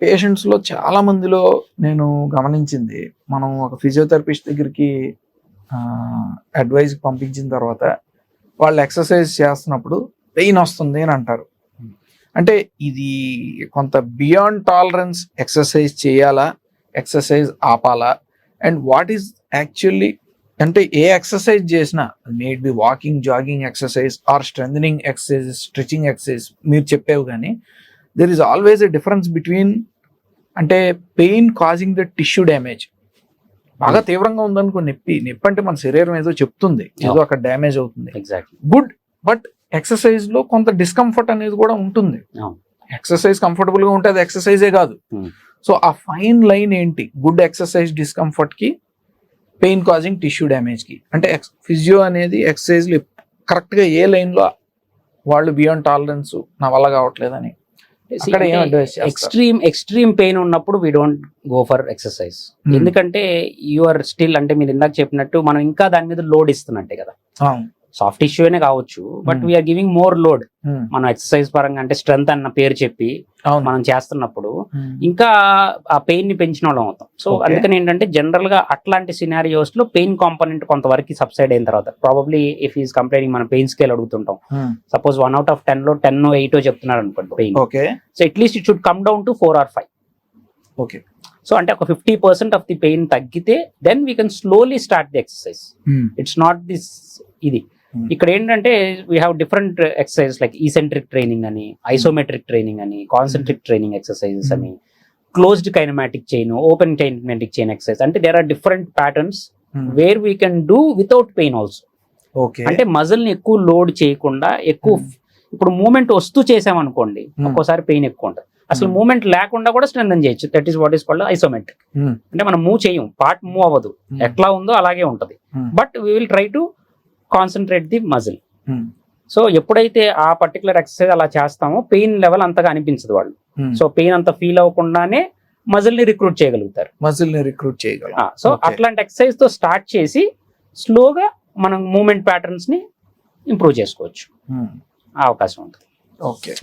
పేషెంట్స్లో చాలా మందిలో నేను గమనించింది, మనం ఒక ఫిజియోథెరపిస్ట్ దగ్గరికి అడ్వైజ్కి పంపించిన తర్వాత వాళ్ళు ఎక్సర్సైజ్ చేస్తున్నప్పుడు పెయిన్ వస్తుంది అని అంటారు. అంటే ఇది కొంత బియాండ్ టాలరెన్స్, ఎక్సర్సైజ్ చేయాలా, ఎక్సర్సైజ్ ఆపాలా, అండ్ వాట్ ఈస్ యాక్చువల్లీ, అంటే ఏ ఎక్సర్సైజ్ చేసినా maybe walking, jogging exercise or strengthening exercise, stretching exercise మీరు చెప్పేవి, కానీ there is always a difference between, అంటే pain causing the tissue damage, బాగా తీవ్రంగా ఉందనుకో నొప్పి అంటే మన శరీరం ఏదో చెప్తుంది, ఏదో అక్కడ డ్యామేజ్ అవుతుంది, గుడ్. బట్ ఎక్సర్సైజ్ లో కొంత డిస్కంఫర్ట్ అనేది కూడా ఉంటుంది. ఎక్సర్సైజ్ కంఫర్టబుల్ గా ఉంటే అది ఎక్సర్సైజే కాదు. సో ఆ ఫైన్ లైన్ ఏంటి గుడ్ ఎక్సర్సైజ్ డిస్కంఫర్ట్ కి, పెయిన్ కాజింగ్ టిష్యూ డ్యామేజ్ కి? అంటే ఫిజియో అనేది ఎక్సర్సైజ్ కరెక్ట్ గా ఏ లైన్ లో వాళ్ళు బియాండ్ టాలరెన్స్ నా వల్ల కావట్లేదని ఎక్స్ట్రీమ్ పెయిన్ ఉన్నప్పుడు we don't go for exercise. ఎందుకంటే యు ఆర్ స్టిల్, అంటే మీరు ఇందాక చెప్పినట్టు మనం ఇంకా దాని మీద లోడ్ ఇస్తున్నట్టే కదా. సాఫ్ట్ టిష్యూనే కావచ్చు, but we're giving more load. మనం ఎక్సర్సైజ్ పరంగా, అంటే స్ట్రెంత్ అన్న పేరు చెప్పి మనం చేస్తున్నప్పుడు ఇంకా ఆ పెయిన్ ని పెంచిన వాళ్ళం అవుతాం. సో అందుకని ఏంటంటే జనరల్ గా అట్లాంటి సినారియోస్ లో పెయిన్ కాంపోనెంట్ కొంతవరకు సబ్సైడ్ అయిన తర్వాత, ప్రాబబ్లీ ఇఫ్ ఈస్ కంప్లైనింగ్, మనం పెయిన్ స్కేల్ అడుగుతుంటాం, సపోజ్ 1 out of 10 లో 10 8 చెప్తున్నారు అనుకోండి pain. So at least it should come down to 4 or 5. Okay. So అంటే ఒక 50% ఆఫ్ ది పెయిన్ తగ్గితే then we can slowly start the exercise. It's not this ఇది. ఇక్కడ ఏంటంటే we have different exercise like eccentric training అని, isometric training అని, concentric training exercises అని, closed kinematic chain, open kinematic chain exercise. అంటే there are different patterns where we can do without pain also. అంటే muscle ని ఎక్కువ load చేయకుండా, ఎక్కువ ఇప్పుడు మూమెంట్ వస్తూ చేసామనుకోండి ఒక్కోసారి పెయిన్ ఎక్కువ ఉంటుంది. అసలు మూమెంట్ లేకుండా కూడా స్ట్రెంథెన్ చేయొచ్చు. That is what is called isometric. అంటే మనం మూవ్ చేయం, పార్ట్ మూవ్ అవ్వదు, ఎట్లా ఉందో అలాగే ఉంటది, but we will try to concentrate the muscle. So ఎప్పుడైతే ఆ పర్టికులర్ ఎక్సర్సైజ్ అలా చేస్తామో పెయిన్ లెవెల్ అంతగా అనిపించదు వాళ్ళు. సో పెయిన్ అంత ఫీల్ అవ్వకుండానే మజిల్ ని రిక్రూట్ చేయగలుగుతారు. సో అట్లాంటి ఎక్సర్సైజ్ తో స్టార్ట్ చేసి స్లోగా మనం మూమెంట్ ప్యాటర్న్స్ ని ఇంప్రూవ్ చేసుకోవచ్చు. ఆ అవకాశం ఉంటుంది. ఓకే.